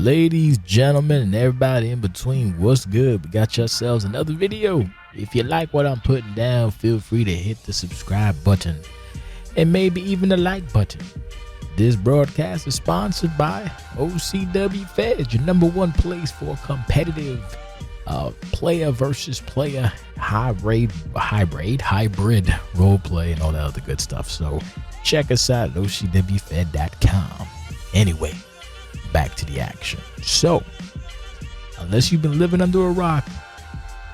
Ladies, gentlemen, and everybody in between, what's good? We got yourselves another video. If you like what I'm putting down, feel free to hit the subscribe button and maybe even the like button. This broadcast is sponsored by OCWFed, your #1 place for competitive player versus player hybrid role play and all that other good stuff. So check us out at OCWFed.com. Anyway, back to the action. So, unless you've been living under a rock,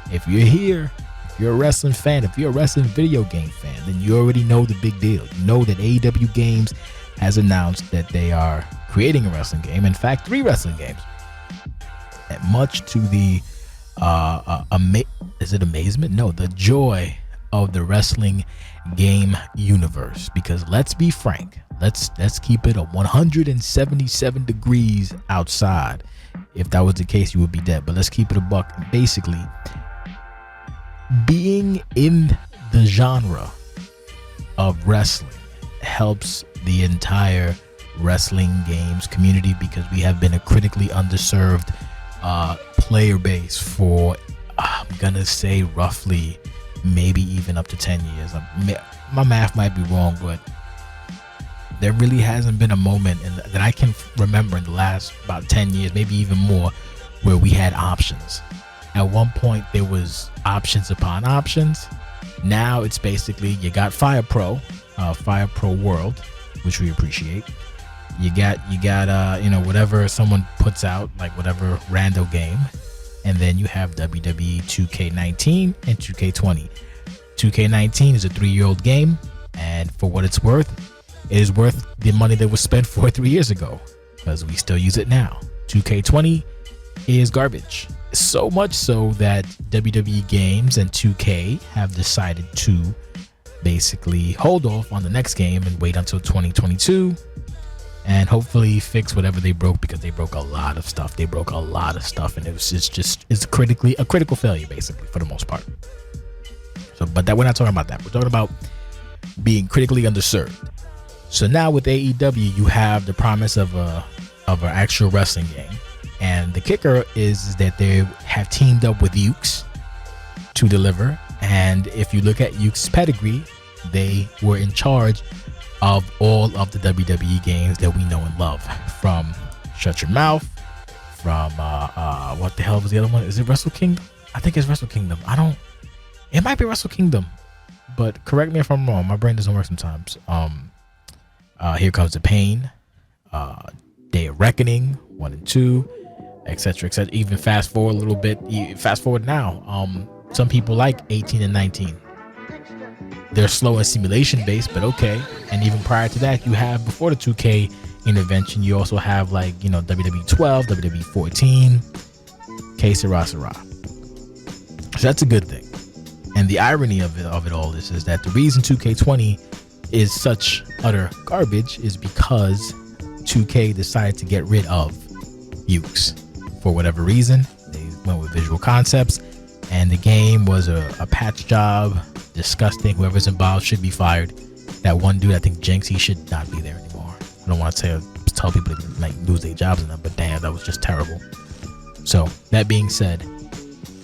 if you're here, if you're a wrestling fan, if you're a wrestling video game fan, then you already know the big deal. You know that AEW Games has announced that they are creating a wrestling game. In fact, 3 wrestling games. And much to the amazement? No, the joy of the wrestling game universe. Because let's be frank, let's keep it a 177 degrees outside. If that was the case, you would be dead. But let's keep it a buck. Basically, being in the genre of wrestling helps the entire wrestling games community, because we have been a critically underserved player base for, I'm gonna say, roughly maybe even up to 10 years. My math might be wrong, but there really hasn't been a moment that I can remember in the last about 10 years, maybe even more, where we had options. At one point, there was options upon options. Now it's basically, you got Fire Pro World, which we appreciate. You got whatever someone puts out, like whatever rando game, and then you have WWE 2K19 and 2K20. 2K19 is a 3-year-old game, and for what it's worth, it is worth the money that was spent for 3 years ago, because we still use it now. 2K20 is garbage. So much so that WWE Games and 2K have decided to basically hold off on the next game and wait until 2022 and hopefully fix whatever they broke, because they broke a lot of stuff. They broke a lot of stuff, and it's a critical failure, basically, for the most part. So, but that, we're not talking about that. We're talking about being critically underserved. So now with AEW, you have the promise of an actual wrestling game, and the kicker is that they have teamed up with Ukes to deliver. And if you look at Ukes' pedigree, they were in charge of all of the WWE games that we know and love, from Shut Your Mouth, from what the hell was the other one? Is it Wrestle Kingdom? I think it's Wrestle Kingdom. It might be Wrestle Kingdom, but correct me if I'm wrong. My brain doesn't work sometimes. Here Comes the Pain, Day of Reckoning 1 and 2, etc., etc. Even fast forward a little bit. Fast forward now. Some people like 18 and 19. They're slow and simulation based, but okay. And even prior to that, you have, before the 2K intervention, you also have WWE 12, WWE 14, que sera, sera. So that's a good thing. And the irony of it all is that the reason 2K20 is such utter garbage is because 2K decided to get rid of Ukes for whatever reason. They went with Visual Concepts, and the game was a patch job. Disgusting. Whoever's involved should be fired. That one dude, I think Jinx, he should not be there anymore. I don't want to tell people to lose their jobs and that, but damn, that was just terrible. So that being said,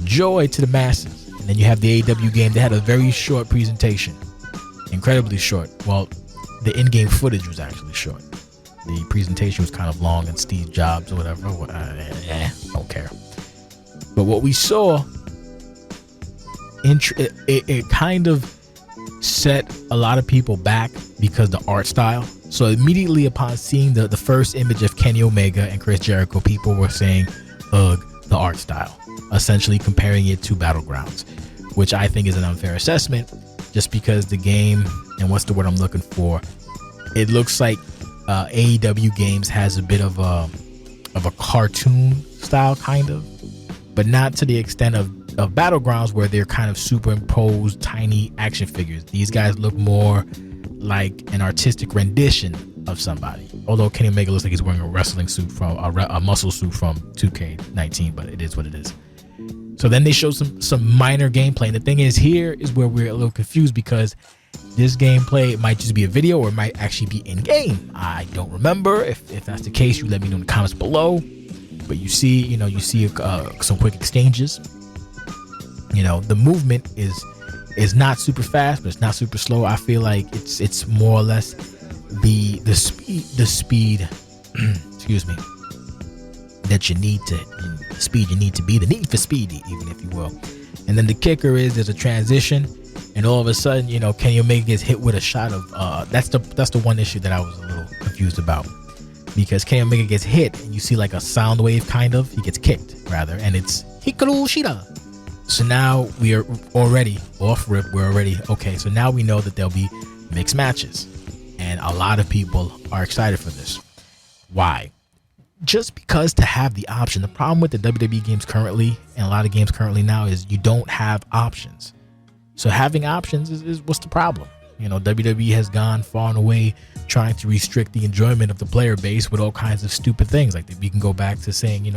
joy to the masses. And then you have the AEW game. They had a very short presentation, incredibly short. Well, the in-game footage was actually short. The presentation was kind of long, and Steve Jobs or whatever. Don't care. But what we saw, it kind of set a lot of people back because the art style. So immediately upon seeing the first image of Kenny Omega and Chris Jericho, people were saying, ugh, the art style, essentially comparing it to Battlegrounds, which I think is an unfair assessment, just because the game, and what's the word I'm looking for, it looks like AEW Games has a bit of a cartoon style, kind of, but not to the extent of Battlegrounds, where they're kind of superimposed tiny action figures. These guys look more like an artistic rendition of somebody, although Kenny Omega looks like he's wearing a wrestling suit from a muscle suit from 2K19, but it is what it is. So then they show some minor gameplay, and the thing is, here is where we're a little confused, because this gameplay might just be a video, or it might actually be in game. I don't remember. If that's the case, you let me know in the comments below. but you see some quick exchanges. The movement is not super fast, but it's not super slow. I feel like it's more or less the speed excuse me, that you need to be, the need for speed, even, if you will. And then the kicker is there's a transition, and all of a sudden, Kenny Omega gets hit with a shot of that's the one issue that I was a little confused about, because Kenny Omega gets hit and you see like a sound wave, he gets kicked rather, and it's Hikaru Shida. So now we are already off rip. We're already okay. So now we know that there'll be mixed matches, and a lot of people are excited for this. Why? Just because to have the option. The problem with the WWE games currently, and a lot of games currently now, is you don't have options. So having options is what's the problem? WWE has gone far and away trying to restrict the enjoyment of the player base with all kinds of stupid things. Like we can go back to saying,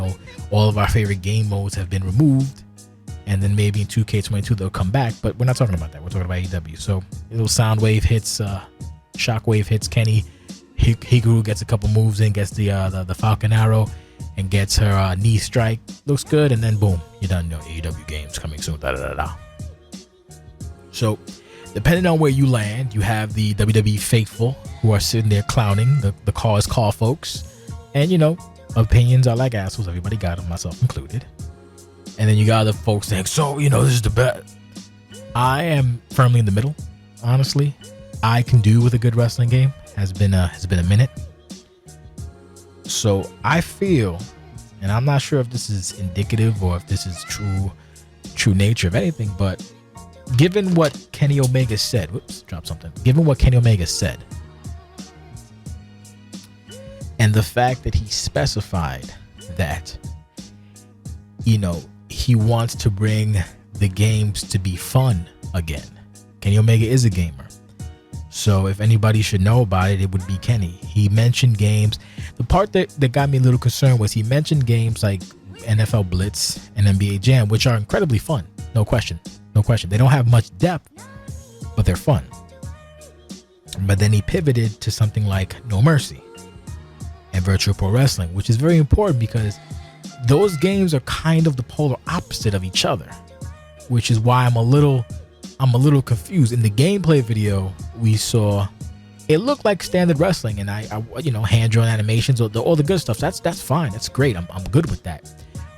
all of our favorite game modes have been removed, and then maybe in 2K22 they'll come back. But we're not talking about that. We're talking about AEW. So little sound wave hits, shockwave hits Kenny. Hikaru gets a couple moves in, gets the Falcon Arrow, and gets her knee strike. Looks good, and then boom, you're done. AEW games coming soon. So, depending on where you land, you have the WWE faithful who are sitting there clowning the call is call folks, and opinions are like assholes. Everybody got them, myself included. And then you got other folks saying, so this is the best. I am firmly in the middle. Honestly, I can do with a good wrestling game. Has been a minute. So I feel, and I'm not sure if this is indicative or if this is true nature of anything, but given what Kenny Omega said, given what Kenny Omega said, and the fact that he specified that, he wants to bring the games to be fun again. Kenny Omega is a gamer. So if anybody should know about it, it would be Kenny. He mentioned games. The part that got me a little concerned was he mentioned games like NFL Blitz and NBA Jam, which are incredibly fun. No question. They don't have much depth, but they're fun. But then he pivoted to something like No Mercy and Virtual Pro Wrestling, which is very important because those games are kind of the polar opposite of each other, which is why I'm a little confused. In the gameplay video we saw, it looked like standard wrestling, and I hand drawn animations, all the good stuff. That's fine. That's great. I'm good with that.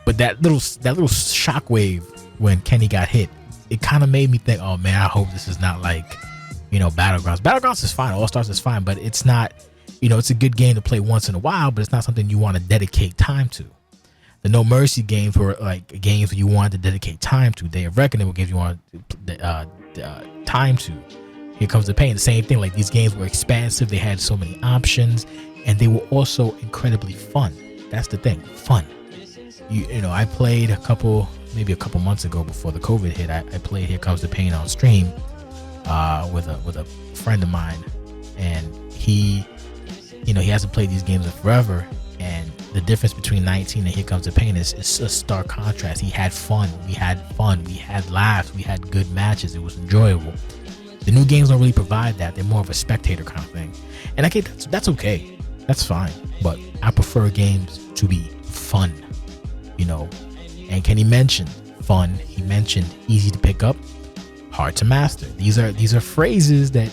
But that little shockwave when Kenny got hit, it kind of made me think, oh man, I hope this is not like Battlegrounds. Battlegrounds is fine. All Stars is fine, but it's not. It's a good game to play once in a while, but it's not something you want to dedicate time to. The No Mercy games were like games you wanted to dedicate time to. Day of Reckoning will give you time to. Here Comes the Pain, the same thing. Like, these games were expansive. They had so many options, and they were also incredibly fun. That's the thing, fun. I played maybe a couple months ago before the COVID hit. I played Here Comes the Pain on stream with a friend of mine, and he hasn't played these games in forever. And the difference between 19 and Here Comes the Pain is a stark contrast. He had fun. We had laughs. We had good matches. It was enjoyable. The new games don't really provide that. They're more of a spectator kind of thing. And that's okay. That's fine. But I prefer games to be fun, And Kenny mentioned fun. He mentioned easy to pick up, hard to master. These are phrases that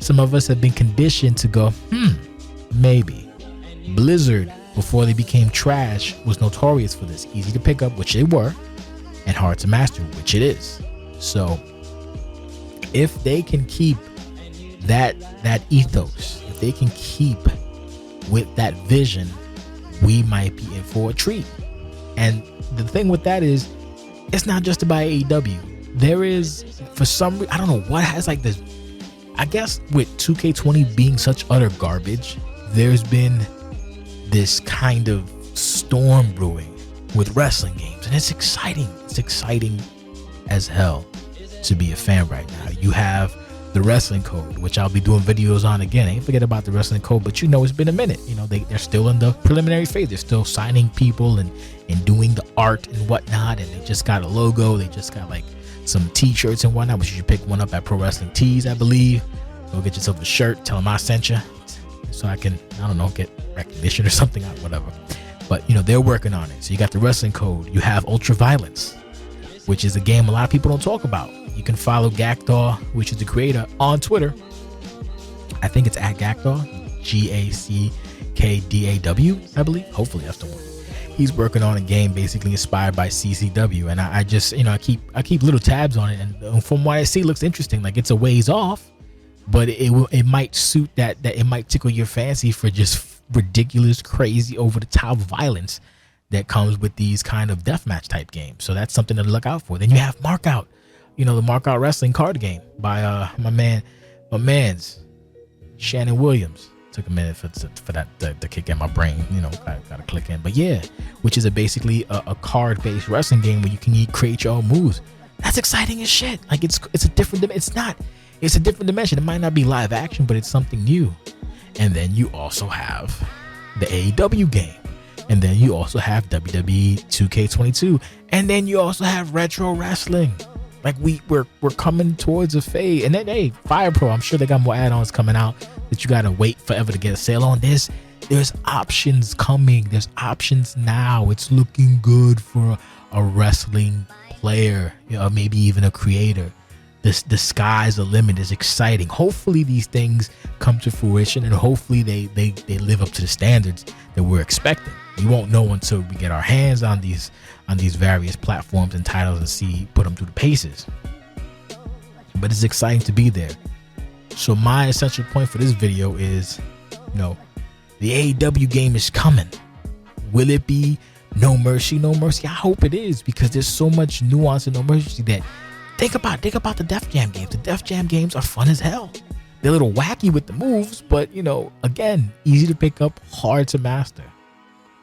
some of us have been conditioned to go, maybe. Blizzard, before they became trash, was notorious for this. Easy to pick up, which they were, and hard to master, which it is. So if they can keep that ethos, if they can keep with that vision, we might be in for a treat. And the thing with that is, it's not just about AEW. There is, for some reason, I don't know what has like this, I guess with 2K20 being such utter garbage, there's been this kind of storm brewing with wrestling games, and it's exciting. It's exciting as hell to be a fan right now. You have the Wrestling Code, which I'll be doing videos on again. I ain't forget about the Wrestling Code, but it's been a minute. They're still in the preliminary phase. They're still signing people and doing the art and whatnot, and they just got a logo. They just got like some t-shirts and whatnot, which you should pick one up at Pro Wrestling Tees, I believe. Go get yourself a shirt, tell them I sent you, so I can, get recognition or something, whatever. But they're working on it. So you got the Wrestling Code. You have Ultraviolence, which is a game a lot of people don't talk about. You can follow Gakdaw, which is the creator, on Twitter. I think it's at Gakdaw, GACKDAW, I believe. Hopefully that's the one. He's working on a game basically inspired by CCW, and I just I keep little tabs on it, and from what I see, it looks interesting. Like, it's a ways off, but it might suit that it might tickle your fancy for just ridiculous, crazy, over the top violence that comes with these kind of deathmatch type games. So that's something to look out for. Then you have Markout, the Markout wrestling card game by my man's Shannon Williams. Took a minute for that to kick in my brain. Gotta click in. But yeah, which is basically a card-based wrestling game where you can create your own moves. That's exciting as shit. Like, it's a different. It's a different dimension. It might not be live action, but it's something new. And then you also have the AEW game, and then you also have WWE 2K22, and then you also have retro wrestling. Like, we're coming towards a fade. And then, hey, Fire Pro, I'm sure they got more add-ons coming out that you gotta wait forever to get a sale on. There's options coming. There's options now. It's looking good for a wrestling player, maybe even a creator. The sky's the limit. Is exciting. Hopefully these things come to fruition, and hopefully they live up to the standards that we're expecting. We won't know until we get our hands on these various platforms and titles and put them through the paces. But it's exciting to be there. So my essential point for this video is, the AEW game is coming. Will it be No Mercy? No Mercy. I hope it is, because there's so much nuance in No Mercy that think about the Def Jam games. The Def Jam games are fun as hell. They're a little wacky with the moves, but again, easy to pick up, hard to master.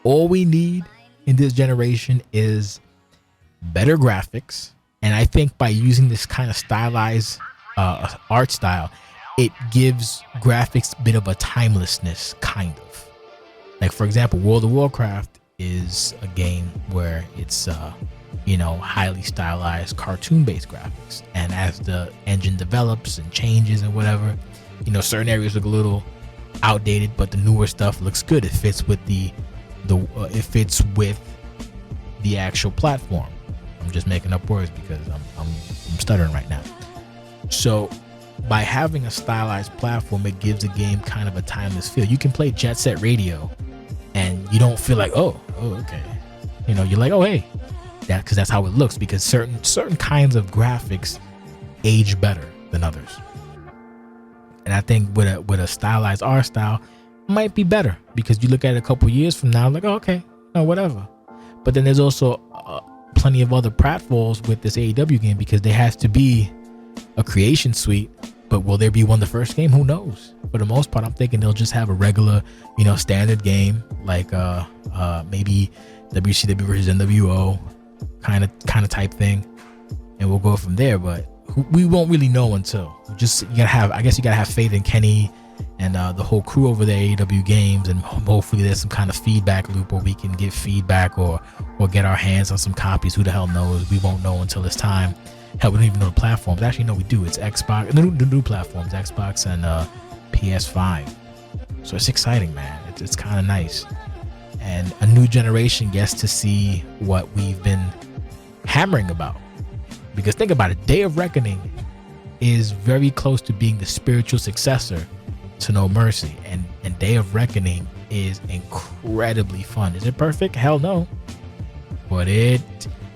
All we need in this generation is better graphics, and I think by using this kind of stylized art style, it gives graphics a bit of a timelessness, kind of. Like, for example, World of Warcraft is a game where it's highly stylized cartoon-based graphics, and as the engine develops and changes and whatever, certain areas look a little outdated, but the newer stuff looks good. It fits with the actual platform. I'm just making up words because I'm stuttering right now. So by having a stylized platform, it gives the game kind of a timeless feel. You can play Jet Set Radio and you don't feel like, oh okay, you're like, oh hey, because that's how it looks, because certain kinds of graphics age better than others. And I think with a stylized art style, it might be better, because you look at it a couple years from now, like, oh, okay, no, whatever. But then there's also plenty of other pratfalls with this AEW game, because there has to be a creation suite. But will there be one the first game? Who knows? For the most part, I'm thinking they'll just have a regular, standard game, like maybe WCW versus NWO kind of type thing, and we'll go from there. But we won't really know until you gotta have faith in Kenny and the whole crew over there, AEW Games, and hopefully there's some kind of feedback loop where we can get feedback or get our hands on some copies. Who the hell knows? We won't know until it's time. Hell, we don't even know the platforms. Actually, no, we do. It's Xbox, the new platforms, Xbox and PS5. So it's exciting, man. It's kind of nice. And a new generation gets to see what we've been hammering about. Because think about it, Day of Reckoning is very close to being the spiritual successor to No Mercy. And Day of Reckoning is incredibly fun. Is it perfect? Hell no. But if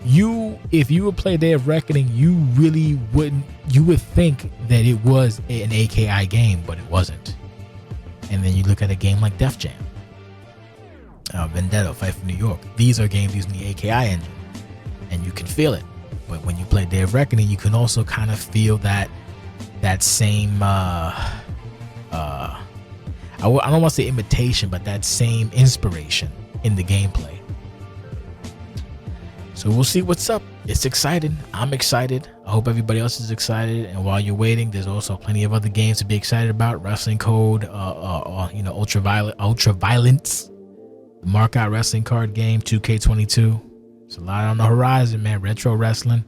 you would play Day of Reckoning, you would think that it was an AKI game, but it wasn't. And then you look at a game like Def Jam, Vendetta, Fight for New York. These are games using the AKI engine, and you can feel it. But when you play Day of Reckoning, you can also kind of feel that same I don't want to say imitation, but that same inspiration in the gameplay. So we'll see what's up. It's exciting. I'm excited. I hope everybody else is excited. And while you're waiting, there's also plenty of other games to be excited about. Wrestling Code, Ultraviolence, the Markout wrestling card game, 2K22. It's a lot on the horizon, man. Retro wrestling.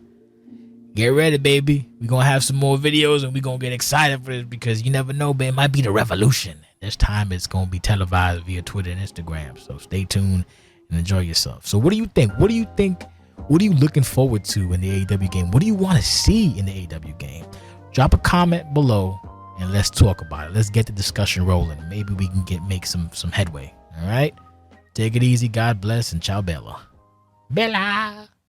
Get ready, baby. We're going to have some more videos, and we're going to get excited for this, because you never know, man. It might be the revolution. This time it's going to be televised via Twitter and Instagram. So stay tuned and enjoy yourself. So what do you think? What are you looking forward to in the AEW game? What do you want to see in the AEW game? Drop a comment below and let's talk about it. Let's get the discussion rolling. Maybe we can make some headway. All right. Take it easy. God bless and ciao, Bella. Bella.